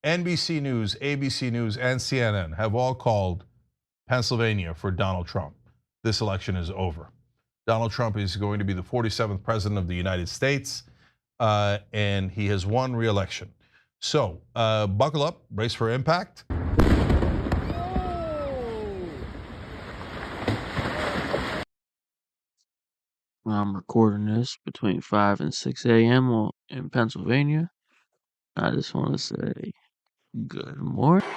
NBC News, ABC News, and CNN have all called Pennsylvania for Donald Trump. This election is over. Donald Trump is going to be the 47th president of the United States, and he has won re-election. So buckle up, brace for impact. I'm recording this between 5 and 6 a.m. in Pennsylvania. I just want to say good morning.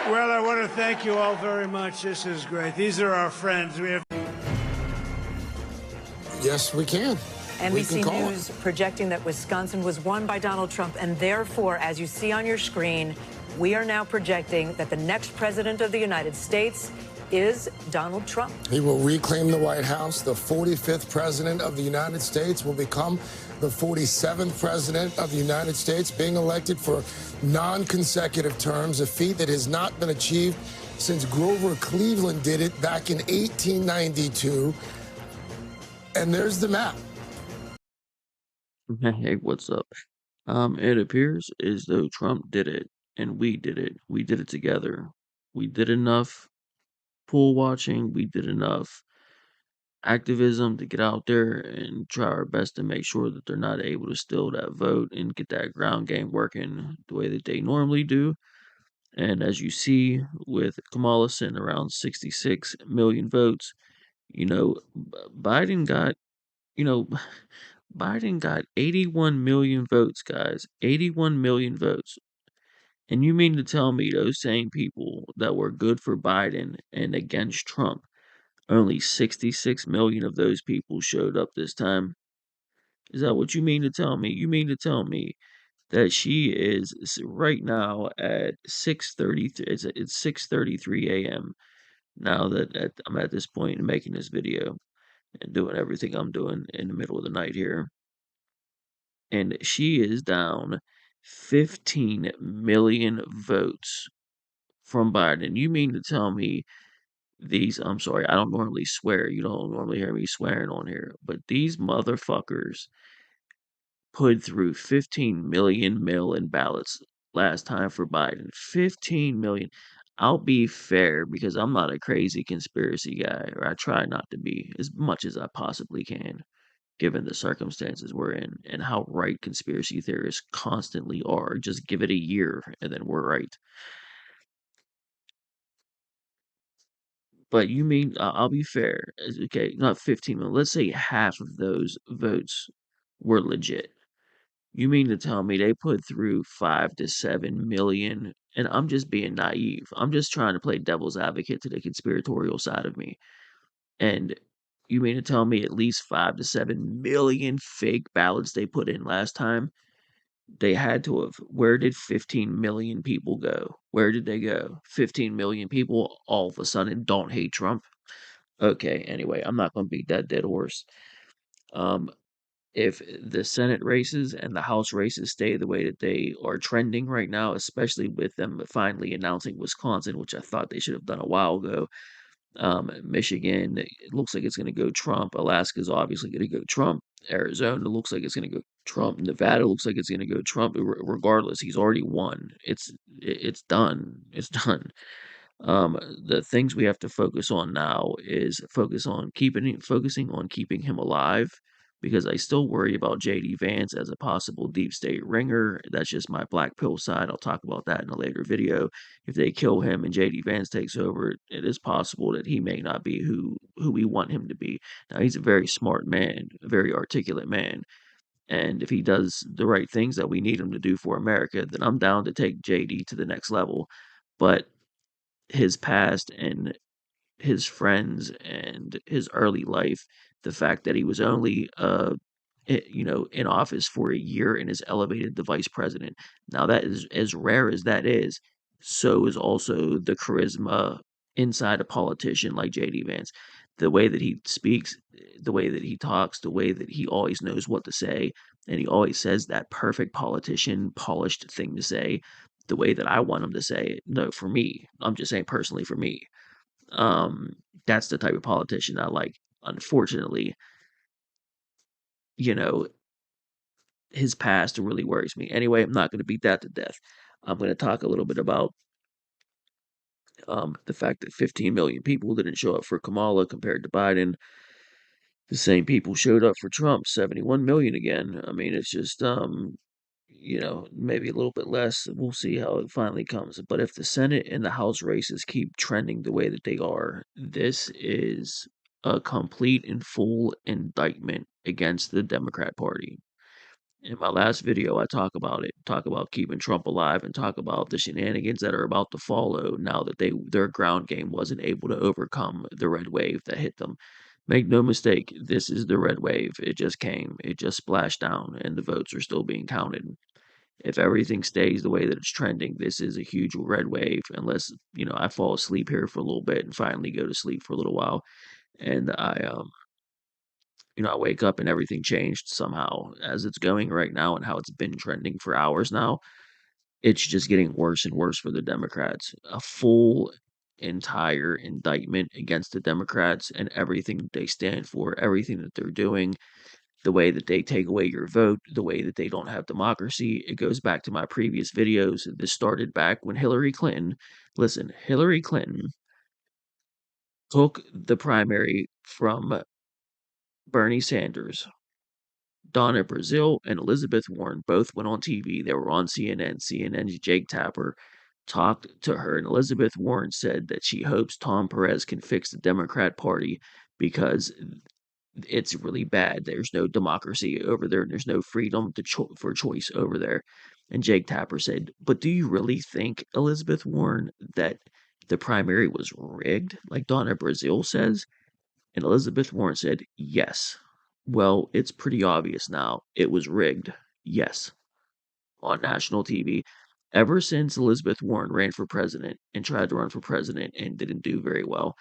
Well, I want to thank you all very much. This is great. These are our friends. We have. Yes, we can. NBC News projecting that Wisconsin was won by Donald Trump, and therefore, as you see on your screen, we are now projecting that the next president of the United States is Donald Trump. He will reclaim the White House. The 45th president of the United States will become the 47th president of the United States, being elected for non-consecutive terms, a feat that has not been achieved since Grover Cleveland did it back in 1892. And there's the map. Hey, what's up? It appears as though Trump did it, and we did it. We did it together. We did enough pool watching. We did enough activism to get out there and try our best to make sure that they're not able to steal that vote and get that ground game working the way that they normally do. And as you see with Kamala sitting around 66 million votes, Biden got, you know, Biden got 81 million votes, guys. 81 million votes. And you mean to tell me those same people that were good for Biden and against Trump, only 66 million of those people showed up this time? Is that what you mean to tell me? You mean to tell me that she is right now at 6:33? It's 6:33 a.m. now that I'm at this point in making this video and doing everything I'm doing in the middle of the night here. And she is down 15 million votes from Biden. You mean to tell me I'm sorry, I don't normally swear. You don't normally hear me swearing on here, but these motherfuckers put through 15 million mail-in ballots last time for Biden. 15 million. I'll be fair because I'm not a crazy conspiracy guy, or I try not to be as much as I possibly can, given the circumstances we're in and how right conspiracy theorists constantly are. Just give it a year and then we're right. But you mean, I'll be fair. Okay, not 15 million. Let's say half of those votes were legit. You mean to tell me they put through 5 to 7 million? And I'm just being naive. I'm just trying to play devil's advocate to the conspiratorial side of me. And you mean to tell me at least 5 to 7 million fake ballots they put in last time? They had to have. Where did 15 million people go? Where did they go? 15 million people all of a sudden don't hate Trump? Okay, anyway, I'm not going to beat that dead horse. If the Senate races and the House races stay the way that they are trending right now, especially with them finally announcing Wisconsin, which I thought they should have done a while ago. Michigan, it looks like it's going to go Trump. Alaska's obviously going to go Trump. Arizona looks like it's going to go Trump. Nevada looks like it's going to go Trump. Regardless, he's already won. It's done. It's done. The things we have to focus on now is focusing on keeping him alive, because I still worry about JD Vance as a possible deep state ringer. That's just my black pill side. I'll talk about that in a later video. If they kill him and JD Vance takes over, it is possible that he may not be who we want him to be. Now, he's a very smart man, a very articulate man. And if he does the right things that we need him to do for America, then I'm down to take JD to the next level. But his past and his friends and his early life, the fact that he was only in office for a year and is elevated to vice president. Now, that is as rare as that is. So is also the charisma inside a politician like JD Vance. The way that he speaks, the way that he talks, the way that he always knows what to say, and he always says that perfect politician polished thing to say the way that I want him to say it. No, for me, I'm just saying personally for me. That's the type of politician I like. unfortunately, you know, his past really worries me. Anyway, I'm not going to beat that to death. I'm going to talk a little bit about the fact that 15 million people didn't show up for Kamala compared to Biden. The same people showed up for Trump, 71 million again. I mean, it's just, maybe a little bit less. We'll see how it finally comes. But if the Senate and the House races keep trending the way that they are, this is a complete and full indictment against the Democrat Party. In my last video, I talk about it, talk about keeping Trump alive, and talk about the shenanigans that are about to follow now that their ground game wasn't able to overcome the red wave that hit them. Make no mistake, this is the red wave. It just came, it just splashed down, and the votes are still being counted. If everything stays the way that it's trending, this is a huge red wave, unless, I fall asleep here for a little bit and finally go to sleep for a little while. And I wake up and everything changed somehow. As it's going right now and how it's been trending for hours now, it's just getting worse and worse for the Democrats. A full entire indictment against the Democrats and everything that they stand for, everything that they're doing, the way that they take away your vote, the way that they don't have democracy. It goes back to my previous videos. This started back when Hillary Clinton took the primary from Bernie Sanders. Donna Brazile and Elizabeth Warren both went on TV. They were on CNN. CNN's Jake Tapper talked to her, and Elizabeth Warren said that she hopes Tom Perez can fix the Democrat Party because it's really bad. There's no democracy over there, and there's no freedom for choice over there. And Jake Tapper said, "But do you really think, Elizabeth Warren, that the primary was rigged, like Donna Brazile says?" And Elizabeth Warren said, "Yes." Well, it's pretty obvious now. It was rigged. Yes. On national TV. Ever since Elizabeth Warren ran for president and tried to run for president and didn't do very well,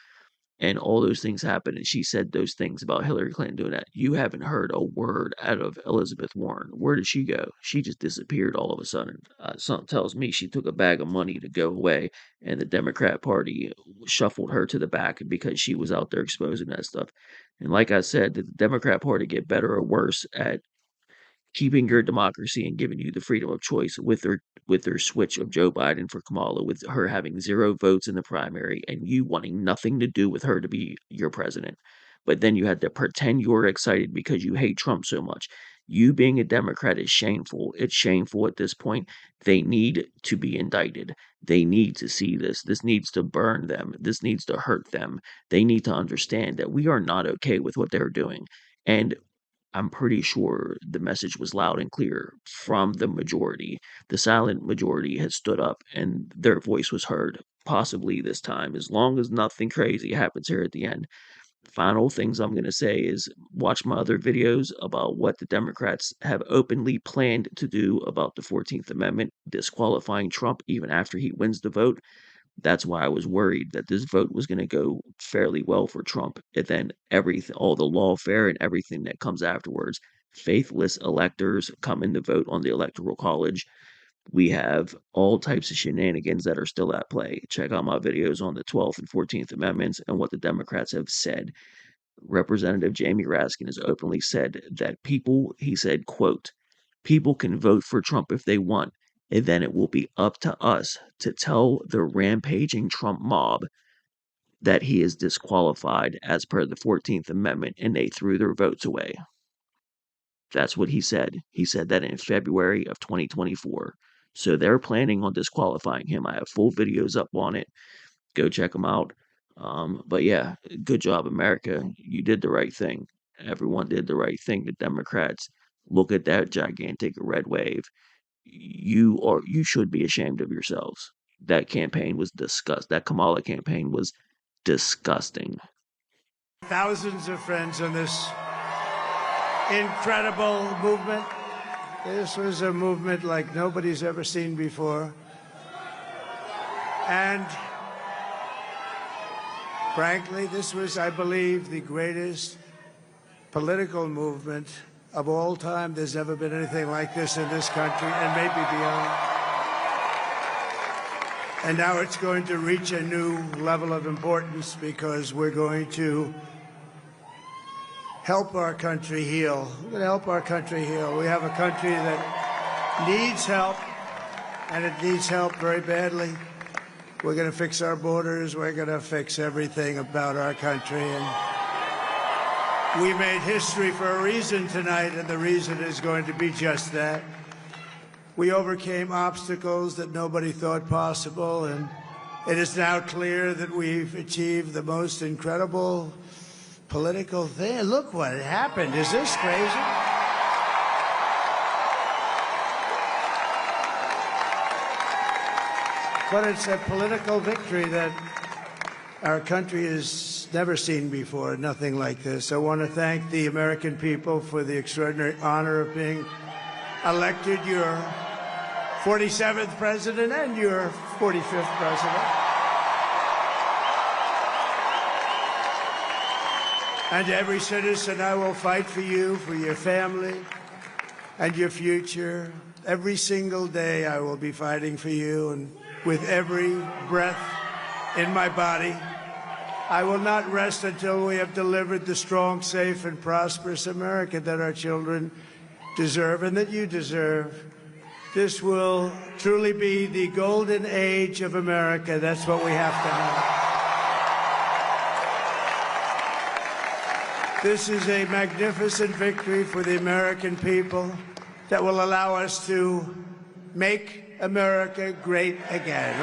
and all those things happened, and she said those things about Hillary Clinton doing that, you haven't heard a word out of Elizabeth Warren. Where did she go? She just disappeared all of a sudden. Something tells me she took a bag of money to go away, and the Democrat Party shuffled her to the back because she was out there exposing that stuff. And like I said, did the Democrat Party get better or worse at keeping your democracy and giving you the freedom of choice with their switch of Joe Biden for Kamala, with her having 0 votes in the primary and you wanting nothing to do with her to be your president? But then you had to pretend you're excited because you hate Trump so much. You being a Democrat is shameful. It's shameful at this point. They need to be indicted. They need to see this. This needs to burn them. This needs to hurt them. They need to understand that we are not okay with what they're doing. And I'm pretty sure the message was loud and clear from the majority. The silent majority has stood up and their voice was heard, possibly this time, as long as nothing crazy happens here at the end. Final things I'm going to say is watch my other videos about what the Democrats have openly planned to do about the 14th Amendment, disqualifying Trump even after he wins the vote. That's why I was worried that this vote was going to go fairly well for Trump. And then everything, all the lawfare and everything that comes afterwards, faithless electors come in to vote on the Electoral College. We have all types of shenanigans that are still at play. Check out my videos on the 12th and 14th Amendments and what the Democrats have said. Representative Jamie Raskin has openly said that he said, quote, "People can vote for Trump if they want, and then it will be up to us to tell the rampaging Trump mob that he is disqualified as per the 14th Amendment, and they threw their votes away." That's what he said. He said that in February of 2024. So they're planning on disqualifying him. I have full videos up on it. Go check them out. But yeah, good job, America. You did the right thing. Everyone did the right thing. The Democrats, look at that gigantic red wave. You should be ashamed of yourselves. That campaign was that Kamala campaign was disgusting. Thousands of friends on this incredible movement. This was a movement like nobody's ever seen before. And frankly, this was, I believe, the greatest political movement of all time. There's never been anything like this in this country, and maybe beyond. And now it's going to reach a new level of importance because we're going to help our country heal. We're going to help our country heal. We have a country that needs help, and it needs help very badly. We're going to fix our borders. We're going to fix everything about our country. And we made history for a reason tonight, and the reason is going to be just that. We overcame obstacles that nobody thought possible, and it is now clear that we've achieved the most incredible political thing. Look what happened. Is this crazy? But it's a political victory that our country has never seen before, nothing like this. I want to thank the American people for the extraordinary honor of being elected your 47th president and your 45th president. And every citizen, I will fight for you, for your family, and your future. Every single day I will be fighting for you, and with every breath in my body, I will not rest until we have delivered the strong, safe, and prosperous America that our children deserve and that you deserve. This will truly be the golden age of America. That's what we have to have. This is a magnificent victory for the American people that will allow us to make America great again.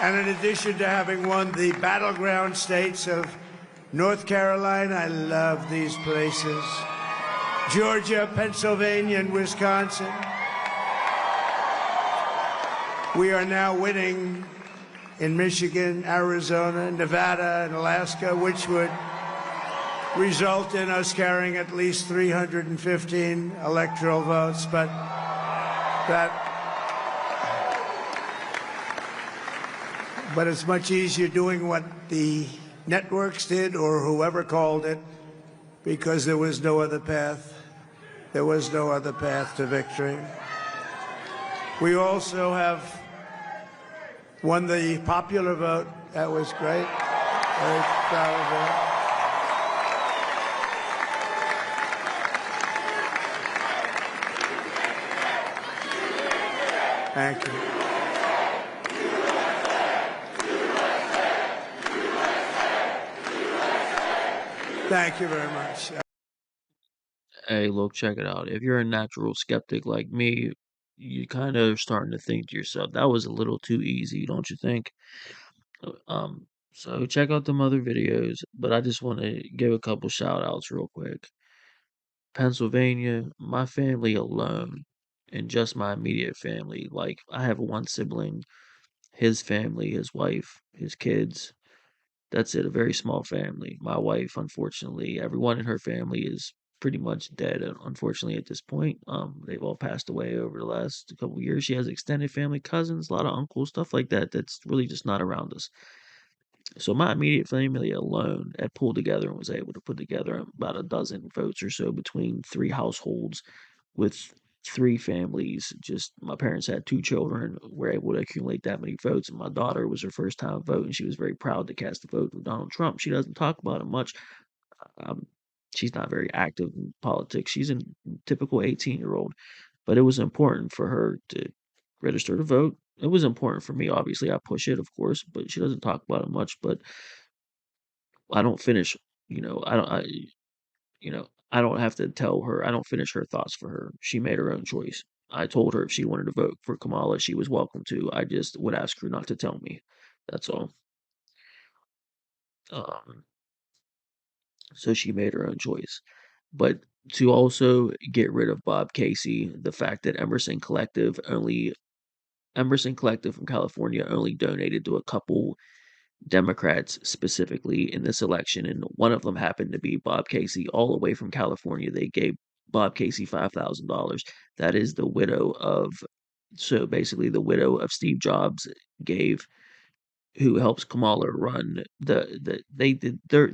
And in addition to having won the battleground states of North Carolina, I love these places, Georgia, Pennsylvania, and Wisconsin, we are now winning in Michigan, Arizona, Nevada, and Alaska, which would result in us carrying at least 315 electoral votes, but it's much easier doing what the networks did or whoever called it, because there was no other path. There was no other path to victory. We also have won the popular vote. That was great. Very proud of that. Thank you. Thank you very much. Hey, look, check it out. If you're a natural skeptic like me, you kind of starting to think to yourself, that was a little too easy, don't you think? Um, so check out them other videos, but I just want to give a couple shout outs real quick. Pennsylvania, my family alone, and just my immediate family. Like, I have one sibling, his family, his wife, his kids. That's it, a very small family. My wife, unfortunately, everyone in her family is pretty much dead, unfortunately, at this point. They've all passed away over the last couple of years. She has extended family, cousins, a lot of uncles, stuff like that, that's really just not around us. So my immediate family alone had pulled together and was able to put together about a dozen votes or so between 3 households with 3 families. Just my parents had 2 children, were able to accumulate that many votes, and my daughter was her first time voting. She was very proud to cast a vote for Donald Trump. She doesn't talk about it much. Um, she's not very active in politics. She's a typical 18-year-old, but it was important for her to register to vote. It was important for me, obviously. I push it, of course, but she doesn't talk about it much. But I don't finish, I don't have to tell her. I don't finish her thoughts for her. She made her own choice. I told her if she wanted to vote for Kamala, she was welcome to. I just would ask her not to tell me. That's all. Um, so she made her own choice. But to also get rid of Bob Casey, the fact that Emerson Collective from California only donated to a couple Democrats specifically in this election, and one of them happened to be Bob Casey, all the way from California. They gave Bob Casey $5,000. That is the widow of, so basically the widow of Steve Jobs gave, who helps Kamala run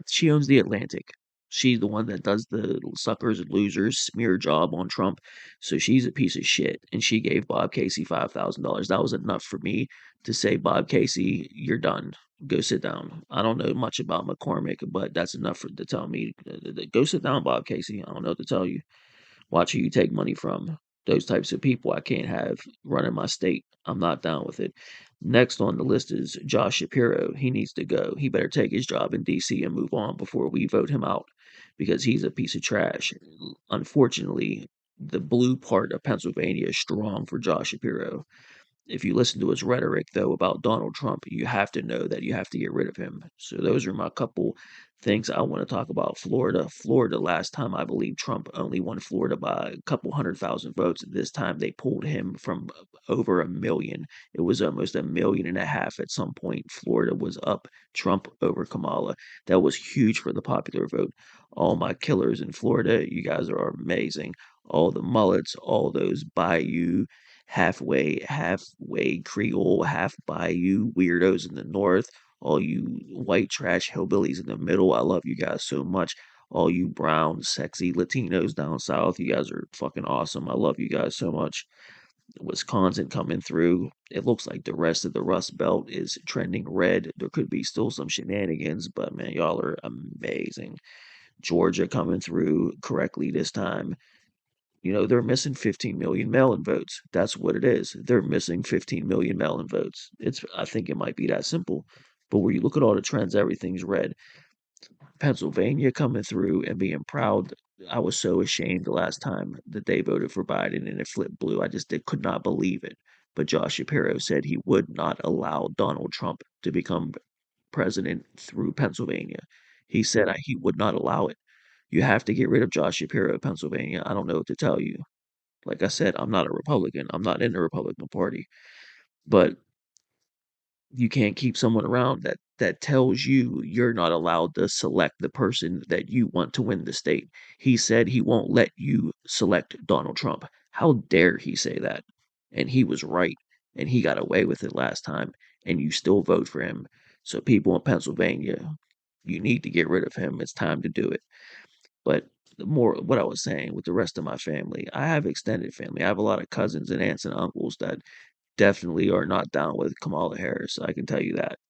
she owns the Atlantic. She's the one that does the suckers and losers smear job on Trump. So she's a piece of shit. And she gave Bob Casey $5,000. That was enough for me to say, Bob Casey, you're done. Go sit down. I don't know much about McCormick, but that's enough to tell me, go sit down, Bob Casey. I don't know what to tell you. Watch who you take money from. Those types of people I can't have running my state. I'm not down with it. Next on the list is Josh Shapiro. He needs to go. He better take his job in D.C. and move on before we vote him out because he's a piece of trash. Unfortunately, the blue part of Pennsylvania is strong for Josh Shapiro. If you listen to his rhetoric, though, about Donald Trump, you have to know that you have to get rid of him. So those are my couple things I want to talk about. Florida, last time I believe Trump only won Florida by a couple 100,000 votes. This time they pulled him from over a million. It was almost 1.5 million at some point. Florida was up Trump over Kamala. That was huge for the popular vote. All my killers in Florida, you guys are amazing. All the mullets, all those Bayou halfway Creole, half Bayou weirdos in the north, all you white trash hillbillies in the middle. I love you guys so much. All you brown, sexy Latinos down south, you guys are fucking awesome. I love you guys so much. Wisconsin coming through. It looks like the rest of the Rust Belt is trending red. There could be still some shenanigans, but man, y'all are amazing. Georgia coming through correctly this time. You know, they're missing 15 million mail-in votes. That's what it is. They're missing 15 million mail-in votes. I think it might be that simple. But where you look at all the trends, everything's red. Pennsylvania coming through and being proud. I was so ashamed the last time that they voted for Biden and it flipped blue. Could not believe it. But Josh Shapiro said he would not allow Donald Trump to become president through Pennsylvania. He said he would not allow it. You have to get rid of Josh Shapiro, Pennsylvania. I don't know what to tell you. Like I said, I'm not a Republican. I'm not in the Republican Party. But you can't keep someone around that tells you you're not allowed to select the person that you want to win the state. He said he won't let you select Donald Trump. How dare he say that? And he was right. And he got away with it last time. And you still vote for him. So people in Pennsylvania, you need to get rid of him. It's time to do it. But the more what I was saying with the rest of my family, I have extended family. I have a lot of cousins and aunts and uncles that definitely are not down with Kamala Harris. I can tell you that.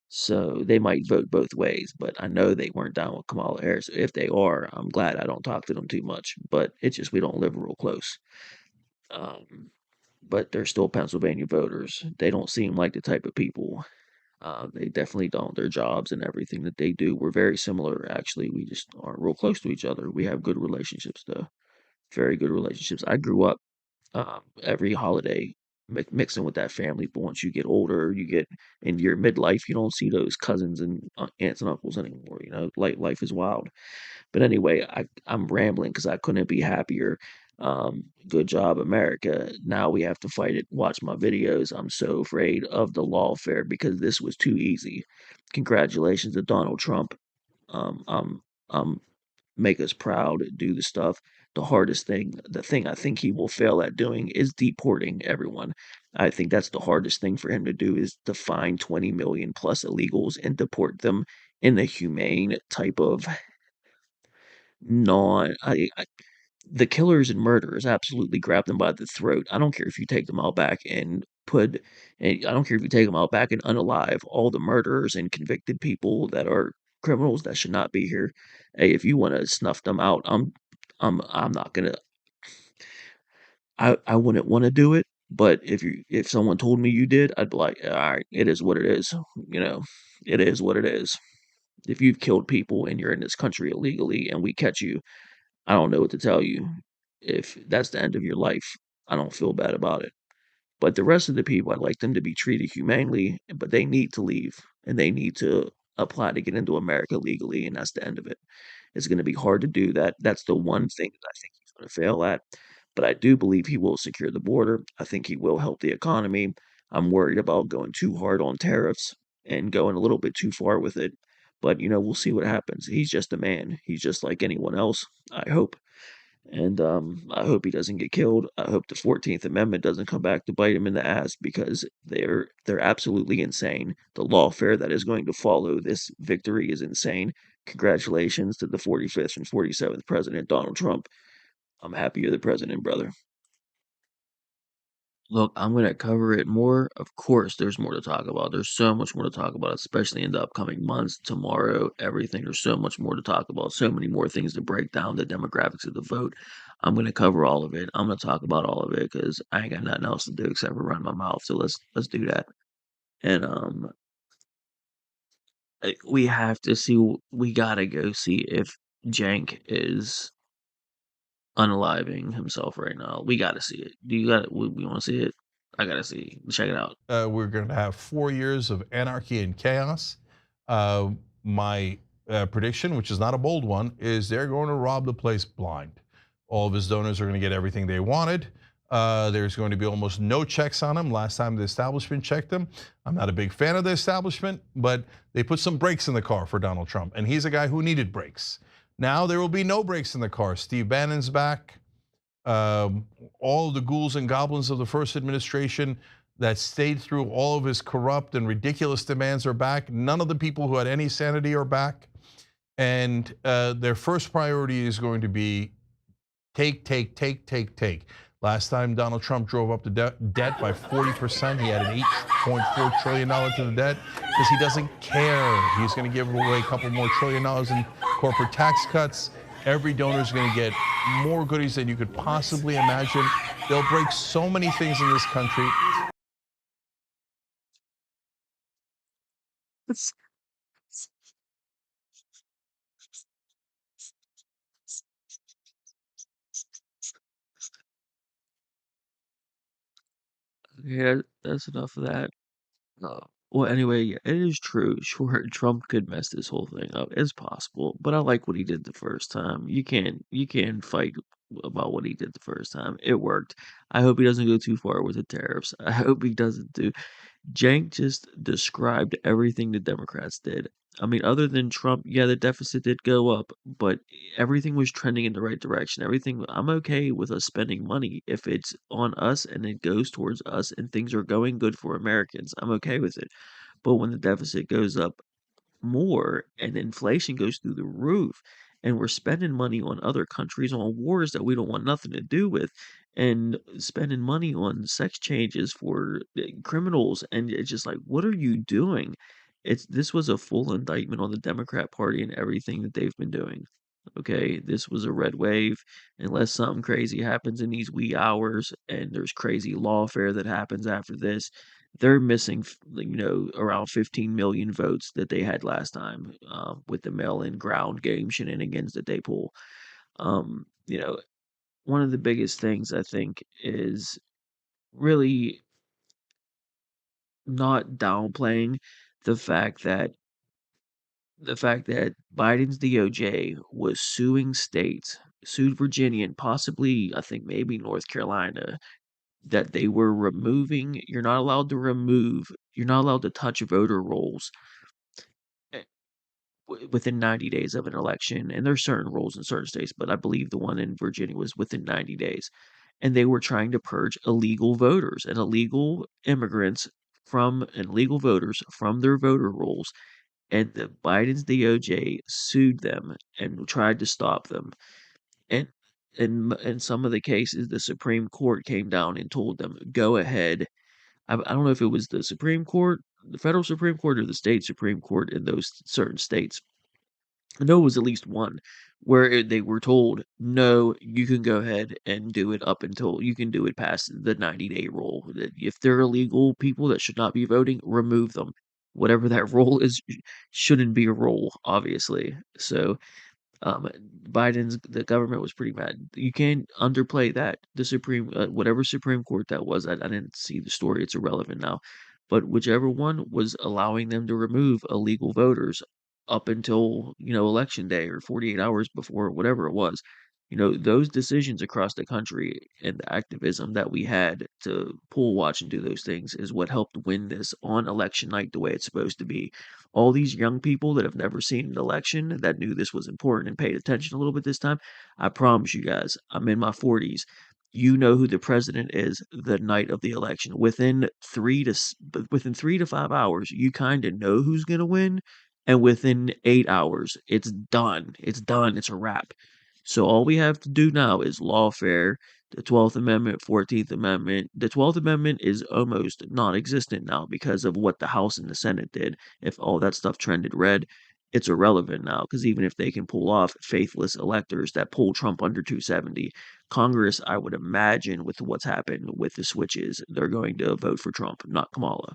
So they might vote both ways, but I know they weren't down with Kamala Harris. If they are, I'm glad I don't talk to them too much. But it's just we don't live real close. Um, but they're still Pennsylvania voters. They don't seem like the type of people. They definitely don't. Their jobs and everything that they do, we're very similar. Actually, we just aren't real close to each other. We have good relationships, though. Very good relationships. I grew up every holiday mixing with that family. But once you get older, you get in your midlife, you don't see those cousins and aunts and uncles anymore. You know, life is wild. But anyway, I'm rambling because I couldn't be happier. Good job, America. Now we have to fight it. Watch my videos. I'm so afraid of the lawfare because this was too easy. Congratulations to Donald Trump. I'm make us proud, do the stuff. The hardest thing, the thing I think he will fail at doing is deporting everyone. I think that's the hardest thing for him to do is to find 20 million plus illegals and deport them in a humane type of non. The killers and murderers absolutely grab them by the throat. I don't care if you take them all back and I don't care if you take them out back and unalive all the murderers and convicted people that are criminals that should not be here. Hey, if you want to snuff them out, I'm not gonna. I wouldn't want to do it, but if someone told me you did, I'd be like, all right, it is what it is. You know, it is what it is. If you've killed people and you're in this country illegally and we catch you, I don't know what to tell you. If that's the end of your life, I don't feel bad about it. But the rest of the people, I'd like them to be treated humanely, but they need to leave and they need to apply to get into America legally, and that's the end of it. It's going to be hard to do that. That's the one thing that I think he's going to fail at. But I do believe he will secure the border. I think he will help the economy. I'm worried about going too hard on tariffs and going a little bit too far with it. But, we'll see what happens. He's just a man. He's just like anyone else, I hope. And I hope he doesn't get killed. I hope the 14th Amendment doesn't come back to bite him in the ass because they're absolutely insane. The lawfare that is going to follow this victory is insane. congratulations to the 45th and 47th President, Donald Trump. I'm happy you're the president, brother. Look, I'm going to cover it more. Of course, there's more to talk about. There's so much more to talk about, especially in the upcoming months, tomorrow, everything. There's so much more to talk about, so many more things to break down, the demographics of the vote. I'm going to cover all of it. I'm going to talk about all of it because I ain't got nothing else to do except for run my mouth. So let's do that. And we have to see. We gotta go see if Jank is unaliving himself right now. We gotta see it. Do you got? We want to see it? I gotta see. Check it out. We're going to have 4 years of anarchy and chaos. My prediction, which is not a bold one, is they're going to rob the place blind. All of his donors are going to get everything they wanted. There's going to be almost no checks on him. Last time the establishment checked him, I'm not a big fan of the establishment, but they put some brakes in the car for Donald Trump, and he's a guy who needed brakes. Now there will be no brakes in the car. Steve Bannon's back. All of the ghouls and goblins of the first administration that stayed through all of his corrupt and ridiculous demands are back. None of the people who had any sanity are back. And their first priority is going to be take. Last time Donald Trump drove up the debt by 40%, he had an $8.4 trillion to the debt because he doesn't care. He's going to give away a couple more $1 trillion in corporate tax cuts. Every donor is going to get more goodies than you could possibly imagine. They'll break so many things in this country. Yeah, that's enough of that. Well, anyway, yeah, it is true. Sure, Trump could mess this whole thing up. It's possible, but I like what he did the first time. You can't fight about what he did the first time. It worked. I hope he doesn't go too far with the tariffs. I hope he doesn't do. Jank just described everything the Democrats did. I mean, other than Trump, yeah, the deficit did go up, but everything was trending in the right direction. Everything, I'm okay with us spending money if it's on us and it goes towards us and things are going good for Americans. I'm okay with it. But when the deficit goes up more and inflation goes through the roof and we're spending money on other countries on wars that we don't want nothing to do with and spending money on sex changes for criminals and it's just like what are you doing? This was a full indictment on the Democrat Party and everything that they've been doing. Okay, this was a red wave unless something crazy happens in these wee hours and there's crazy lawfare that happens after this. They're missing, around 15 million votes that they had last time with the mail-in ground game shenanigans that they pull. Um, you know, one of the biggest things I think is really not downplaying the fact that Biden's DOJ was suing states, sued Virginia and possibly I think maybe North Carolina that they were removing. You're not allowed to touch voter rolls within 90 days of an election. And there's certain rules in certain states, but I believe the one in Virginia was within 90 days. And they were trying to purge illegal voters and illegal immigrants and illegal voters from their voter rolls. And the Biden's DOJ sued them and tried to stop them. And in some of the cases, the Supreme Court came down and told them, go ahead. I don't know if it was the Supreme Court, the federal Supreme Court, or the state Supreme Court in those certain states. I know it was at least one where they were told, no, you can go ahead and do it up until you can do it past the 90-day rule. If they're illegal people that should not be voting, remove them. Whatever that rule is, shouldn't be a rule, obviously. So the government was pretty mad. You can't underplay that. Whatever Supreme Court that was, I didn't see the story. It's irrelevant now. But whichever one was allowing them to remove illegal voters up until, election day or 48 hours before, whatever it was. Those decisions across the country and the activism that we had to poll watch and do those things is what helped win this on election night the way it's supposed to be. All these young people that have never seen an election that knew this was important and paid attention a little bit this time, I promise you guys, I'm in my 40s. You know who the president is the night of the election. Within 3 to 5 hours, you kind of know who's going to win. and within 8 hours, it's done. It's done. It's a wrap. So all we have to do now is lawfare, the 12th Amendment, 14th Amendment. The 12th Amendment is almost non-existent now because of what the House and the Senate did. If all that stuff trended red, it's irrelevant now because even if they can pull off faithless electors that pull Trump under 270, Congress, I would imagine, with what's happened with the switches, they're going to vote for Trump, not Kamala,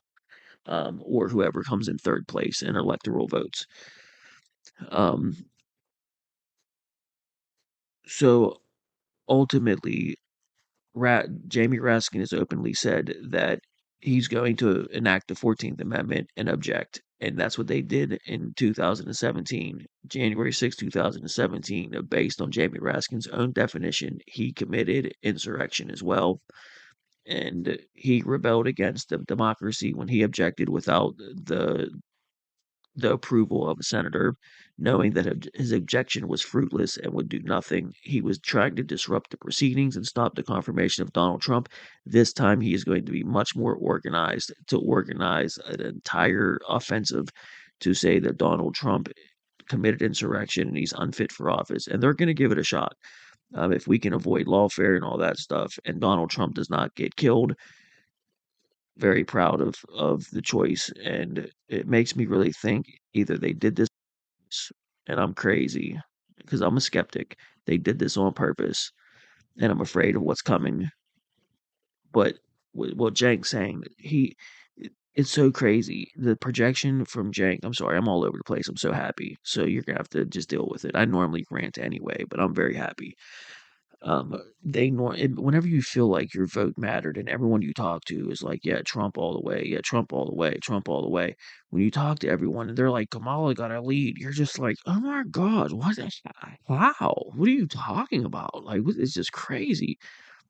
or whoever comes in third place in electoral votes. Um, so ultimately, Jamie Raskin has openly said that he's going to enact the 14th Amendment and object. And that's what they did in 2017, January 6, 2017, based on Jamie Raskin's own definition. He committed insurrection as well. And he rebelled against the democracy when he objected without the approval of a senator, knowing that his objection was fruitless and would do nothing. He was trying to disrupt the proceedings and stop the confirmation of Donald Trump. This time, he is going to be much more organized to organize an entire offensive to say that Donald Trump committed insurrection and he's unfit for office. And they're going to give it a shot. If we can avoid lawfare and all that stuff, and Donald Trump does not get killed, very proud of the choice. And it makes me really think either they did this and I'm crazy because I'm a skeptic. They did this on purpose, and I'm afraid of what's coming. But what Cenk's saying, it's so crazy. The projection from Cenk, I'm sorry, I'm all over the place. I'm so happy. So you're gonna have to just deal with it. I normally rant anyway, but I'm very happy. Whenever you feel like your vote mattered and everyone you talk to is like, yeah, Trump all the way, yeah, Trump all the way, Trump all the way. When you talk to everyone and they're like, Kamala got a lead, you're just like, oh my God, what? How? What are you talking about? Like, it's just crazy.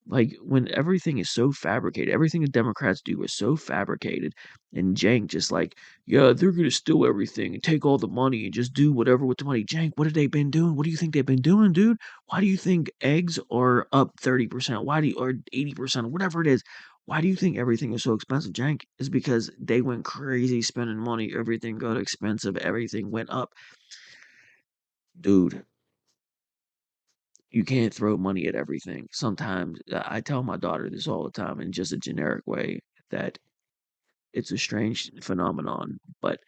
Like when everything is so fabricated, everything the Democrats do is so fabricated, and Cenk just like, yeah, they're gonna steal everything and take all the money and just do whatever with the money. Cenk, what have they been doing? What do you think they've been doing, dude? Why do you think eggs are up 30%? Why do you, or 80%, whatever it is? Why do you think everything is so expensive, Cenk? Is because they went crazy spending money. Everything got expensive. Everything went up, dude. You can't throw money at everything. Sometimes I tell my daughter this all the time in just a generic way that it's a strange phenomenon, but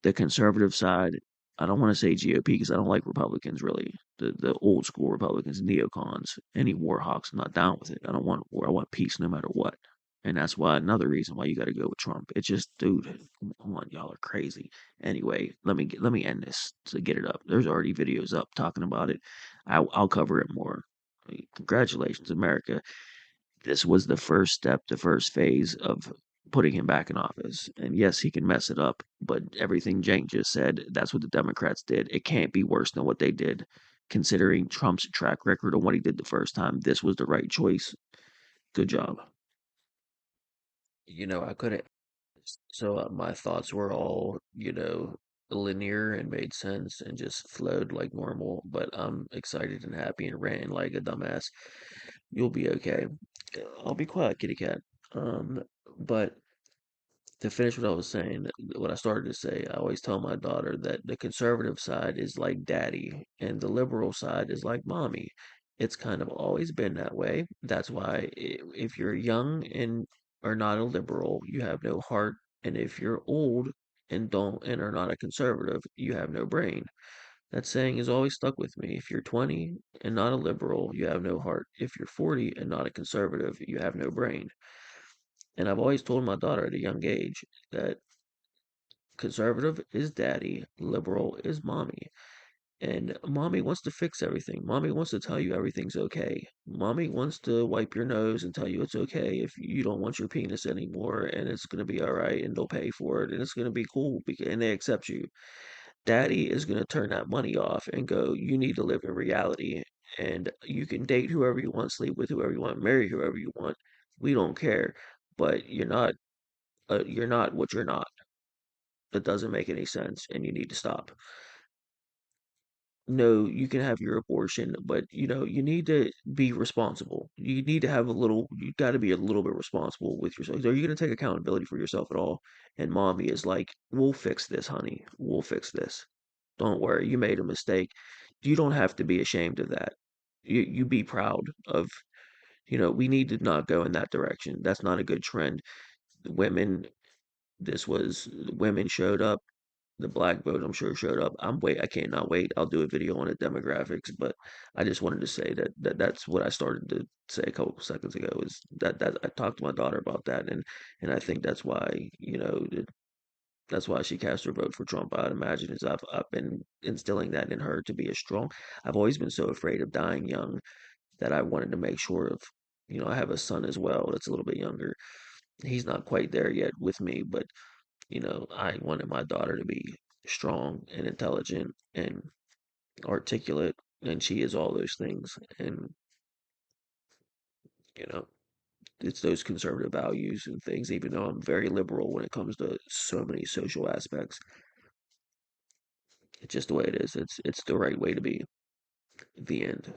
the conservative side, I don't want to say GOP because I don't like Republicans really. The old school Republicans, neocons, any war hawks, I'm not down with it. I don't want war. I want peace no matter what. And that's why another reason why you got to go with Trump. It's just, dude, come on, y'all are crazy. Anyway, let me end this to get it up. There's already videos up talking about it. I'll cover it more. Congratulations, America. This was the first step, the first phase of putting him back in office. And yes, he can mess it up, but everything Cenk just said, that's what the Democrats did. It can't be worse than what they did, considering Trump's track record on what he did the first time. This was the right choice. Good job. I couldn't. So my thoughts were all, linear and made sense and just flowed like normal. But I'm excited and happy and ranting like a dumbass. You'll be okay. I'll be quiet, kitty cat. Um, but to finish what I was saying, what I started to say, I always tell my daughter that the conservative side is like daddy and the liberal side is like mommy. It's kind of always been that way. That's why if you're young and are not a liberal, you have no heart. And if you're old and don't and are not a conservative, you have no brain. That saying has always stuck with me. If you're 20 and not a liberal, you have no heart. If you're 40 and not a conservative, you have no brain. And I've always told my daughter at a young age that conservative is daddy, liberal is mommy. And mommy wants to fix everything. Mommy wants to tell you everything's okay. Mommy wants to wipe your nose and tell you it's okay if you don't want your penis anymore and it's going to be all right and they'll pay for it and it's going to be cool and they accept you. Daddy is going to turn that money off and go, you need to live in reality and you can date whoever you want, sleep with whoever you want, marry whoever you want. We don't care, but you're not what you're not. That doesn't make any sense and you need to stop. no, you can have your abortion, but you need to be responsible. You need to have you got to be a little bit responsible with yourself. Are you going to take accountability for yourself at all? And mommy is like, we'll fix this, honey. We'll fix this. Don't worry. You made a mistake. You don't have to be ashamed of that. You be proud of, we need to not go in that direction. That's not a good trend. Women, women showed up. The black vote, I'm sure, showed up. I cannot wait. I'll do a video on the demographics, but I just wanted to say that's what I started to say a couple seconds ago, is that I talked to my daughter about that, and I think that's why, that's why she cast her vote for Trump. I'd imagine is I've been instilling that in her to be a strong. I've always been so afraid of dying young that I wanted to make sure of, I have a son as well that's a little bit younger. He's not quite there yet with me, but I wanted my daughter to be strong and intelligent and articulate, and she is all those things. And, you know, it's those conservative values and things, even though I'm very liberal when it comes to so many social aspects. It's just the way it is. It's the right way to be. The end.